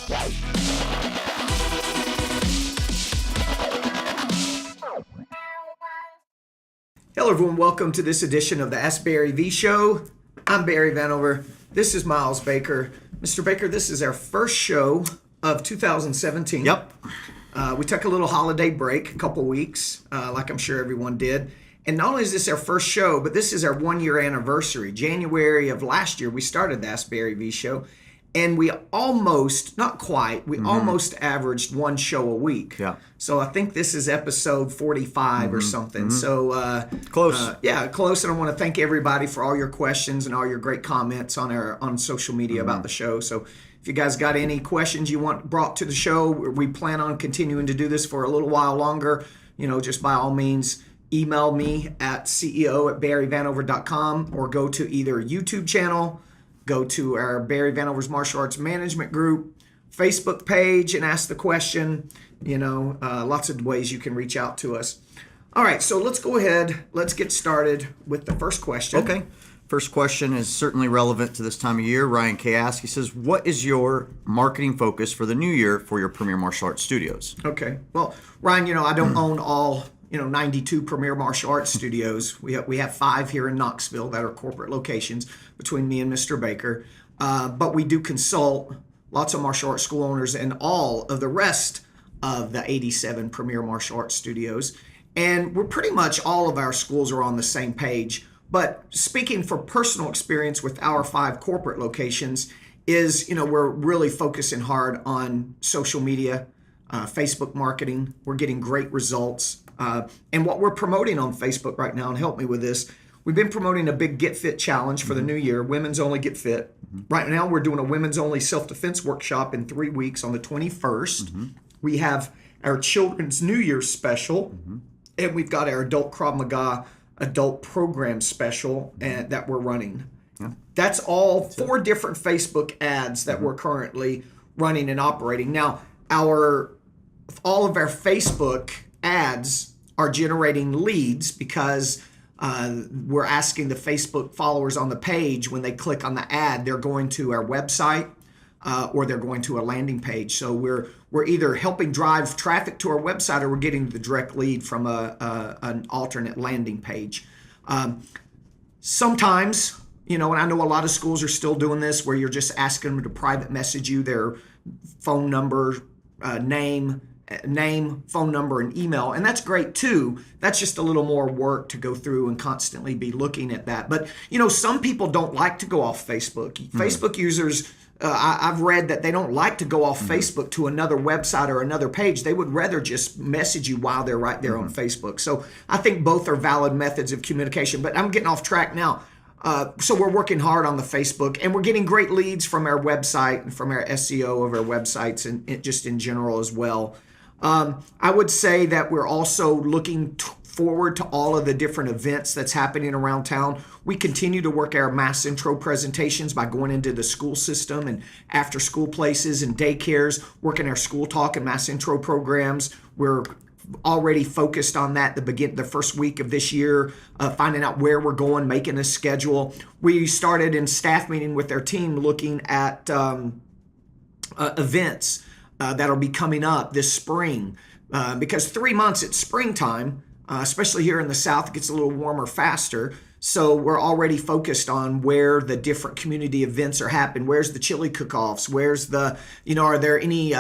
Hello everyone, welcome to this edition of the Ask Barry V Show. I'm Barry Vanover. This is Miles Baker. Mr. Baker, this is our first show of 2017. Yep. We took a little holiday break, a couple weeks, like I'm sure everyone did. And not only is this our first show, but this is our 1-year anniversary. January of last year, we started the Ask Barry V Show. And we almost, not quite, almost averaged one show a week. Yeah. So I think this is episode 45 or something. So Close. Close. And I want to thank everybody for all your questions and all your great comments on social media about the show. So if you guys got any questions you want brought to the show, we plan on continuing to do this for a little while longer. You know, just by all means, email me at ceo@barryvanover.com or go to either YouTube channel, go to our Barry Vanover's Martial Arts Management Group Facebook page and ask the question. You know, lots of ways you can reach out to us. All right, so let's go ahead. Let's get started with the first question. Okay. First question is certainly relevant to this time of year. Ryan K. asks, he says, what is your marketing focus for the new year for your Premier Martial Arts Studios? Okay. Well, Ryan, you know, I don't own all 92 Premier Martial Arts Studios. We have 5 here in Knoxville that are corporate locations between me and Mr. Baker. But we do consult lots of martial arts school owners and all of the rest of the 87 Premier Martial Arts Studios. And we're pretty much all of our schools are on the same page. But speaking for personal experience with our 5 corporate locations is, we're really focusing hard on social media, Facebook marketing. We're getting great results. And what we're promoting on Facebook right now, and help me with this, we've been promoting a big Get Fit challenge for the new year, Women's Only Get Fit. Right now, we're doing a Women's Only Self-Defense workshop in 3 weeks on the 21st. We have our Children's New Year's special, and we've got our Adult Krav Maga Adult Program special that we're running. Yeah. That's all 4 different Facebook ads that we're currently running and operating. Now, all of our Facebook ads are generating leads because we're asking the Facebook followers on the page, when they click on the ad, they're going to our website or they're going to a landing page. So we're either helping drive traffic to our website or we're getting the direct lead from an alternate landing page. Sometimes, and I know a lot of schools are still doing this, where you're just asking them to private message you their phone number, name, phone number, and email. And that's great too. That's just a little more work to go through and constantly be looking at that. But, some people don't like to go off Facebook. Facebook users, I've read that they don't like to go off Facebook to another website or another page. They would rather just message you while they're right there on Facebook. So I think both are valid methods of communication. But I'm getting off track now. So we're working hard on the Facebook, and we're getting great leads from our website and from our SEO of our websites and just in general as well. I would say that we're also looking forward to all of the different events that's happening around town. We continue to work our mass intro presentations by going into the school system and after school places and daycares, working our school talk and mass intro programs. We're already focused on that the first week of this year, finding out where we're going, making a schedule. We started in staff meeting with our team looking at events that'll be coming up this spring, because 3 months it's springtime, especially here in the South, it gets a little warmer faster. So we're already focused on where the different community events are happening. Where's the chili cook-offs? Where's the, are there any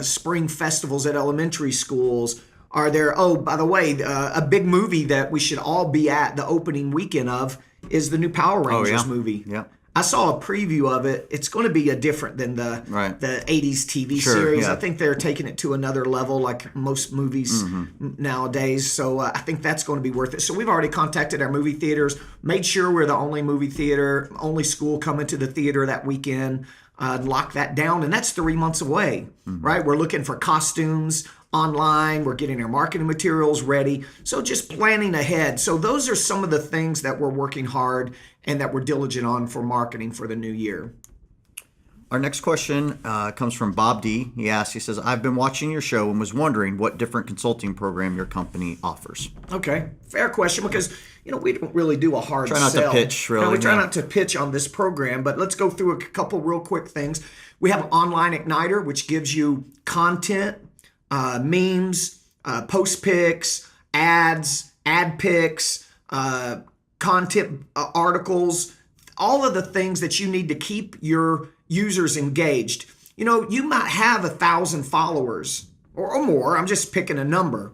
spring festivals at elementary schools? Are there, by the way, a big movie that we should all be at the opening weekend of is the new Power Rangers movie. Yeah. I saw a preview of it. It's going to be different than the 80s TV series. Yeah. I think they're taking it to another level, like most movies nowadays. So I think that's going to be worth it. So we've already contacted our movie theaters, made sure we're the only movie theater, only school coming to the theater that weekend, lock that down. And that's 3 months away, right? We're looking for costumes online. We're getting our marketing materials ready. So just planning ahead. So those are some of the things that we're working hard and that we're diligent on for marketing for the new year. Our next question comes from Bob D. He says, I've been watching your show and was wondering what different consulting program your company offers. Okay, fair question, because we don't really do a hard Try not to sell. pitch, really, No, we try yeah. not to pitch on this program, but let's go through a couple real quick things. We have Online Igniter, which gives you content, memes, post pics, ads, ad pics, content articles, all of the things that you need to keep your users engaged. You might have 1,000 followers or more. I'm just picking a number.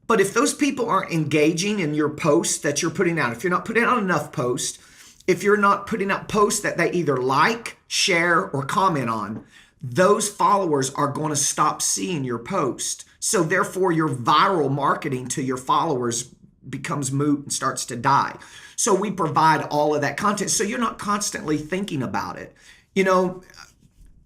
But if those people aren't engaging in your posts that you're putting out, if you're not putting out enough posts, if you're not putting out posts that they either like, share, or comment on, those followers are going to stop seeing your post. So therefore, your viral marketing to your followers becomes moot and starts to die. So we provide all of that content, so you're not constantly thinking about it.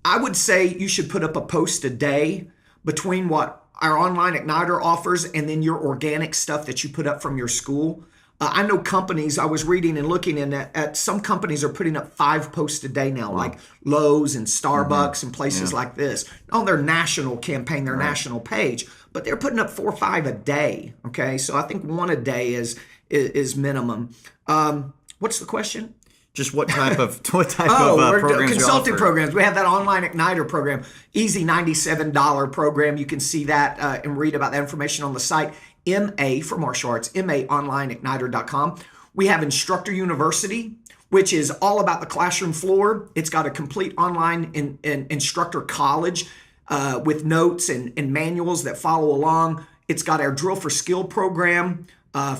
I would say you should put up a post a day between what our Online Igniter offers and then your organic stuff that you put up from your school. I know companies, I was reading and looking at some companies are putting up 5 posts a day now, like Lowe's and Starbucks and places like this on their national campaign, their national page, but they're putting up 4 or 5 a day. Okay. So I think 1 a day is minimum. What's the question? Just what type of programs consulting you offer? programs. We have that Online Igniter program, easy $97 program. You can see that and read about that information on the site. MA for martial arts, MAOnlineigniter.com. We have Instructor University, which is all about the classroom floor. It's got a complete online instructor college with notes and manuals that follow along. It's got our Drill for Skill program.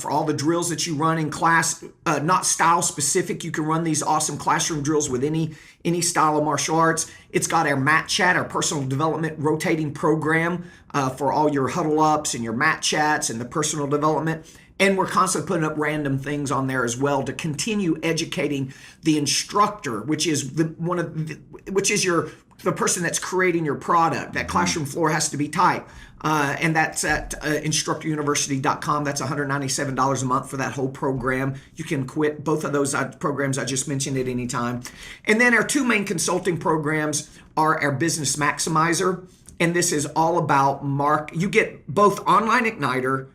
For all the drills that you run in class, not style specific. You can run these awesome classroom drills with any style of martial arts. It's got our Mat Chat, our personal development rotating program for all your huddle ups and your mat chats and the personal development. And we're constantly putting up random things on there as well to continue educating the instructor, which is the person that's creating your product. That classroom floor has to be tight. And that's at instructoruniversity.com. That's $197 a month for that whole program. You can quit both of those programs I just mentioned at any time. And then our 2 main consulting programs are our Business Maximizer. And this is all about you get both Online Igniter,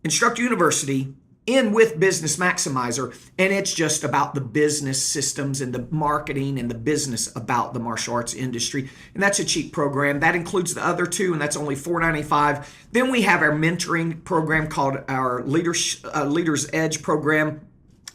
Instructor University, in with Business Maximizer, and it's just about the business systems and the marketing and the business about the martial arts industry. And that's a cheap program. That includes the other 2, and that's only $4.95. Then we have our mentoring program called our Leaders Edge program.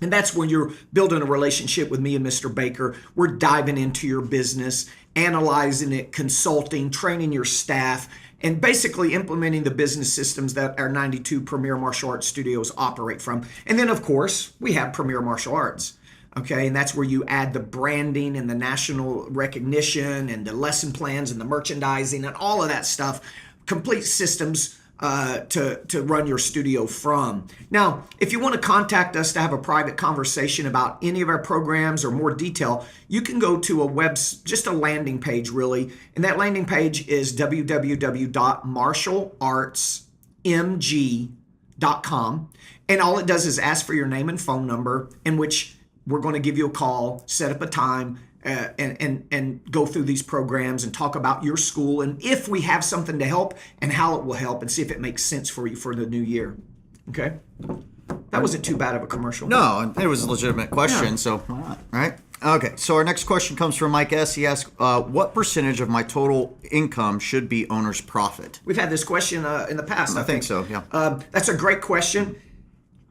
And that's when you're building a relationship with me and Mr. Baker. We're diving into your business, analyzing it, consulting, training your staff, and basically implementing the business systems that our 92 Premier Martial Arts studios operate from. And then, of course, we have Premier Martial Arts. Okay, and that's where you add the branding and the national recognition and the lesson plans and the merchandising and all of that stuff, complete systems to run your studio from. Now, if you want to contact us to have a private conversation about any of our programs or more detail, you can go to just a landing page really, and that landing page is www.martialartsmg.com, and all it does is ask for your name and phone number, in which we're going to give you a call, set up a time, and go through these programs and talk about your school and if we have something to help and how it will help, and see if it makes sense for you for the new year. Okay? That wasn't too bad of a commercial. No, it was a legitimate question, so all right. Okay, so our next question comes from Mike S. He asks, what percentage of my total income should be owner's profit? We've had this question in the past, I think. so, yeah. That's a great question.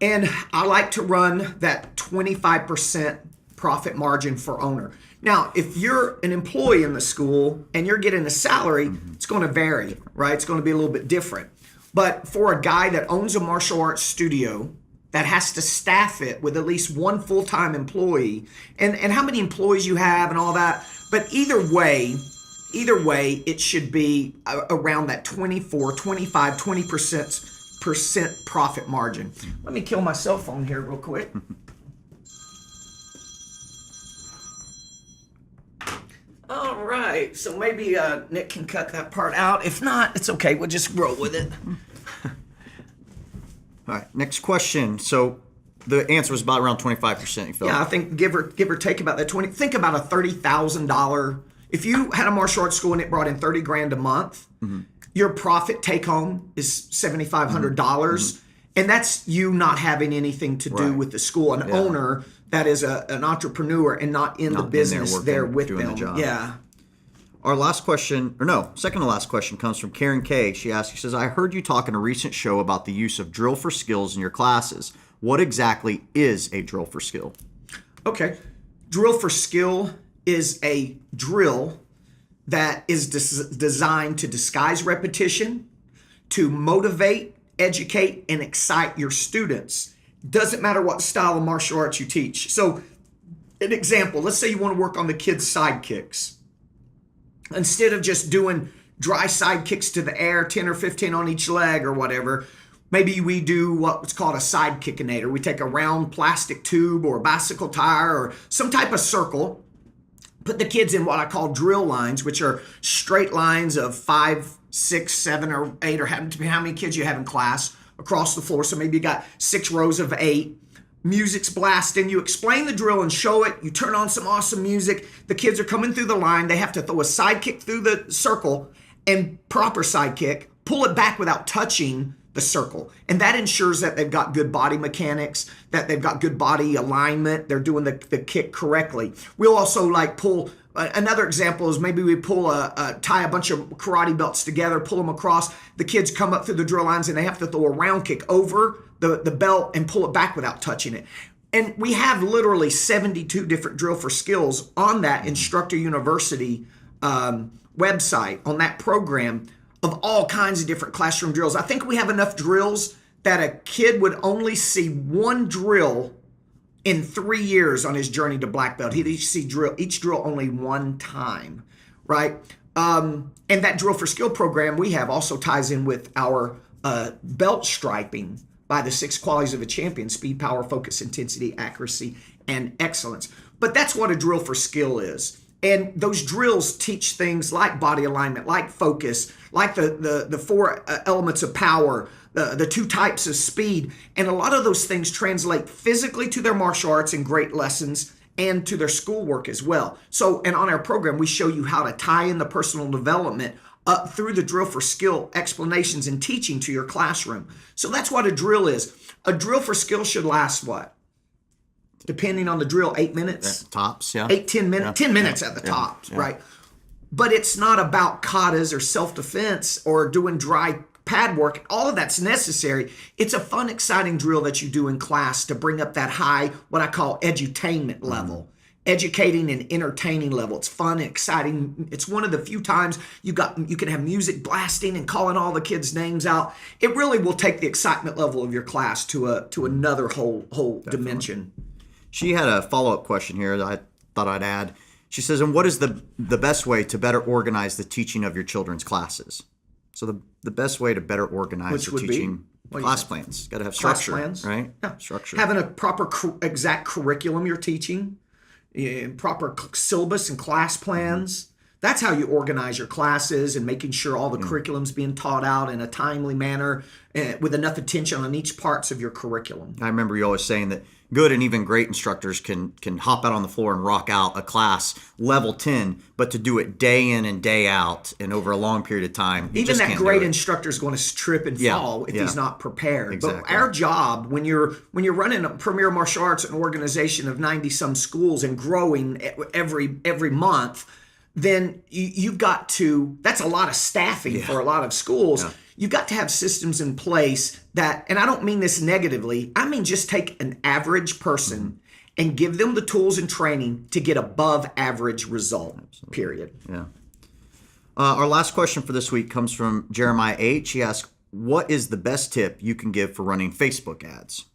And I like to run that 25% profit margin for owner. Now, if you're an employee in the school and you're getting a salary, it's going to vary, right? It's going to be a little bit different. But for a guy that owns a martial arts studio that has to staff it with at least 1 full-time employee, and how many employees you have and all that, but either way, it should be around that 24, 25, 20% profit margin. Let me kill my cell phone here real quick. All right, so maybe Nick can cut that part out. If not, it's okay. We'll just roll with it. All right, next question. So the answer was about around 25%. You felt? Yeah, I think give or take about that 20. Think about a $30,000 If you had a martial arts school and it brought in 30 grand a month, your profit take home is $7,500. And that's you not having anything to do with the school. An owner that is an entrepreneur and not in the business there with doing them. the job. Yeah. Our last question, or no, second to last question comes from Karen K. She says, I heard you talk in a recent show about the use of drill for skills in your classes. What exactly is a drill for skill? Okay. Drill for skill is a drill that is designed to disguise repetition, to motivate, educate, and excite your students. Doesn't matter what style of martial arts you teach. So, an example, let's say you want to work on the kids' side kicks. Instead of just doing dry side kicks to the air, 10 or 15 on each leg or whatever, maybe we do what's called a side kickinator. We take a round plastic tube or a bicycle tire or some type of circle, put the kids in what I call drill lines, which are straight lines of 5, 6, 7, or 8, or how many kids you have in class across the floor. So maybe you got 6 rows of 8. Music's blasting. You explain the drill and show it. You turn on some awesome music. The kids are coming through the line. They have to throw a side kick through the circle and proper side kick, pull it back without touching the circle. And that ensures that they've got good body mechanics, that they've got good body alignment. They're doing the kick correctly. We'll also pull. Another example is maybe we tie a bunch of karate belts together, pull them across. The kids come up through the drill lines and they have to throw a round kick over the belt and pull it back without touching it. And we have literally 72 different drill for skills on that Instructor University website, on that program, of all kinds of different classroom drills. I think we have enough drills that a kid would only see one drill in 3 years on his journey to black belt. He'd see each drill only one time, right? And that drill for skill program we have also ties in with our belt striping by the 6 qualities of a champion: speed, power, focus, intensity, accuracy, and excellence. But that's what a drill for skill is. And those drills teach things like body alignment, like focus, like the 4 elements of power, the 2 types of speed. And a lot of those things translate physically to their martial arts in great lessons and to their schoolwork as well. So, and on our program, we show you how to tie in the personal development up through the drill for skill explanations and teaching to your classroom. So that's what a drill is. A drill for skill should last what? Depending on the drill, 8 minutes? Tops, yeah. 8, 10 minutes, 10 minutes at the tops, right? But it's not about katas or self-defense or doing dry pad work. All of that's necessary. It's a fun, exciting drill that you do in class to bring up that high, what I call edutainment level. Educating and entertaining level. It's fun and exciting. It's one of the few times you can have music blasting and calling all the kids' names out. It really will take the excitement level of your class to another whole dimension. She had a follow-up question here that I thought I'd add. She says, and what is the best way to better organize the teaching of your children's classes? So the best way to better organize the teaching class plans. Got to have structure, plans, right? Yeah. Structure. Having a proper exact curriculum you're teaching, proper syllabus and class plans. That's how you organize your classes and making sure all the curriculum's being taught out in a timely manner with enough attention on each parts of your curriculum. I remember you always saying that good and even great instructors can hop out on the floor and rock out a class level 10, but to do it day in and day out and over a long period of time, even that great instructor is going to trip and fall if he's not prepared. Exactly. But our job when you're running a Premier Martial Arts, an organization of 90 some schools and growing every month, then you've got to, that's a lot of staffing for a lot of schools. Yeah. You've got to have systems in place that, and I don't mean this negatively, I mean just take an average person and give them the tools and training to get above average result, period. Yeah. Our last question for this week comes from Jeremiah H. He asks, what is the best tip you can give for running Facebook ads?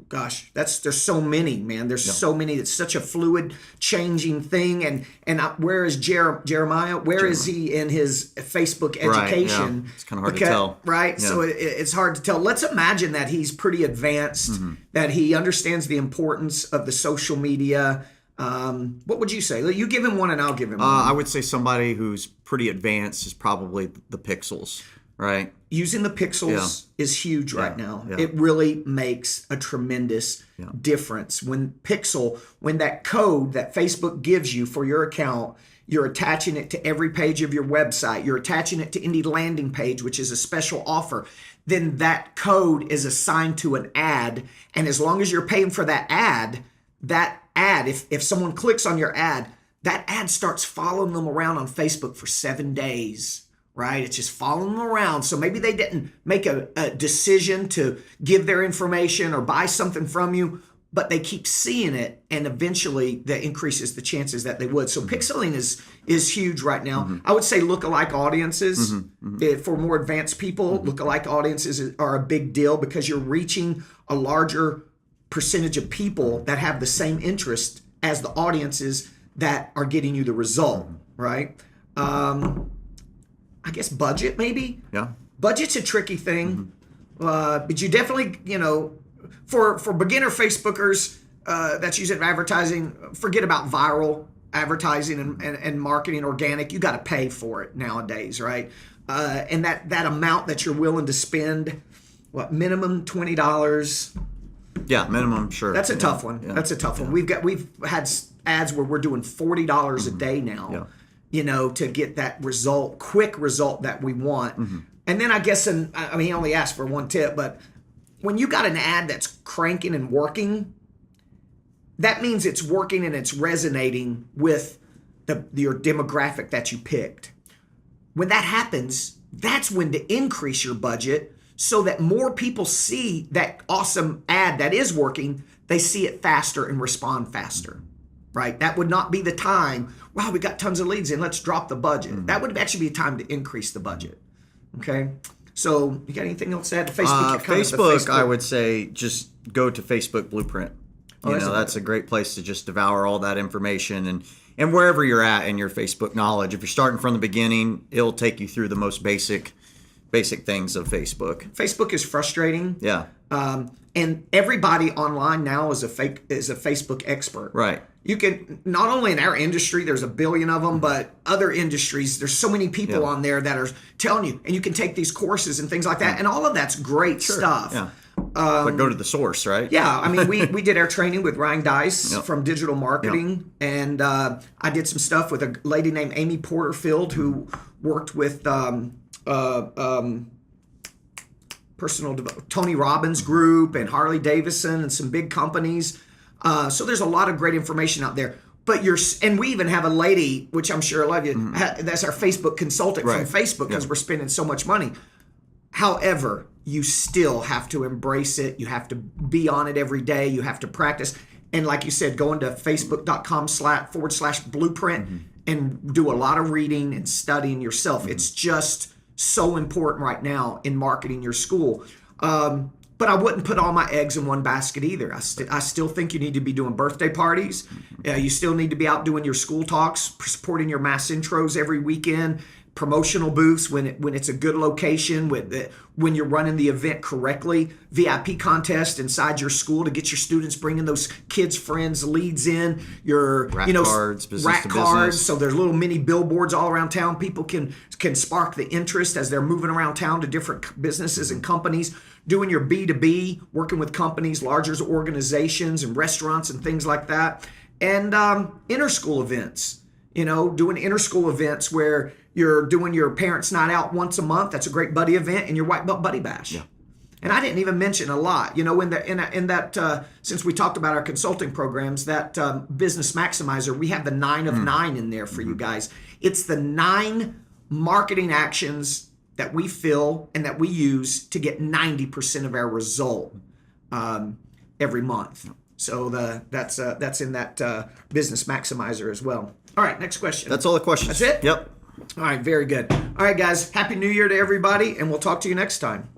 Gosh, there's so many, man. There's so many. It's such a fluid, changing thing. And where is Jeremiah? Where is he in his Facebook education? Right, yeah. It's kind of hard to tell. Right? Yeah. So it's hard to tell. Let's imagine that he's pretty advanced, that he understands the importance of the social media. What would you say? You give him one and I'll give him one. I would say somebody who's pretty advanced is probably the Pixels. Right. Using the pixels is huge right now. Yeah. It really makes a tremendous difference. When that code that Facebook gives you for your account You're attaching it to every page of your website. You're attaching it to any landing page, which is a special offer. Then that code is assigned to an ad. And as long as you're paying for that ad, if someone clicks on your ad, that ad starts following them around on Facebook for 7 days, right? It's just following them around. So maybe they didn't make a decision to give their information or buy something from you, but they keep seeing it, and eventually that increases the chances that they would. So pixeling is huge right now. I would say lookalike audiences. For more advanced people, lookalike audiences are a big deal because you're reaching a larger percentage of people that have the same interest as the audiences that are getting you the result, right? I guess budget maybe. Yeah. Budget's a tricky thing, but you definitely, for beginner Facebookers that's using advertising, forget about viral advertising and marketing organic. You got to pay for it nowadays, right? And that amount that you're willing to spend, minimum $20. Yeah, minimum, sure. That's a tough one. Yeah. That's a tough one. We've had ads where we're doing $40 a day now, to get that quick result that we want. And then I guess, he only asked for one tip, but when you got an ad that's cranking and working, that means it's working and it's resonating with your demographic that you picked. When that happens, that's when to increase your budget so that more people see that awesome ad that is working, they see it faster and respond faster, right? That would not be the time, wow, we got tons of leads in, let's drop the budget. That would actually be a time to increase the budget, okay? So you got anything else to add to Facebook? Facebook, I would say just go to Facebook Blueprint. That's a great place to just devour all that information and wherever you're at in your Facebook knowledge. If you're starting from the beginning, it'll take you through the most basic things of Facebook. Facebook is frustrating. Yeah. And everybody online now is a Facebook expert. Right. You can, not only in our industry, there's a billion of them, but other industries, there's so many people on there that are telling you, and you can take these courses and things like that. And all of that's great stuff. Yeah. But go to the source, right? Yeah. We did our training with Ryan Dice from digital marketing. And I did some stuff with a lady named Amy Porterfield who worked with Tony Robbins Group and Harley Davidson and some big companies. So there's a lot of great information out there. But and we even have a lady, which I'm sure a lot of you, that's our Facebook consultant from Facebook because we're spending so much money. However, you still have to embrace it. You have to be on it every day. You have to practice. And like you said, go into facebook.com/blueprint and do a lot of reading and studying yourself. It's just so important right now in marketing your school. But I wouldn't put all my eggs in one basket either. I still think you need to be doing birthday parties. You still need to be out doing your school talks, supporting your mass intros every weekend, promotional booths when it's a good location, when you're running the event correctly, VIP contest inside your school to get your students bringing those kids, friends, leads in, your cards, business to business. So there's little mini billboards all around town. People can spark the interest as they're moving around town to different businesses and companies. Doing your B2B, working with companies, larger organizations and restaurants and things like that. And inter-school events, doing inter-school events where you're doing your parents' night out once a month. That's a great buddy event, and your White Belt Buddy Bash. Yeah. And I didn't even mention a lot. In that since we talked about our consulting programs, that Business Maximizer, we have the 9 of 9 in there for you guys. It's the 9 marketing actions that we feel and that we use to get 90% of our result every month. So that's in that Business Maximizer as well. All right, next question. That's all the questions. That's it? Yep. All right, very good. All right, guys, Happy New Year to everybody, and we'll talk to you next time.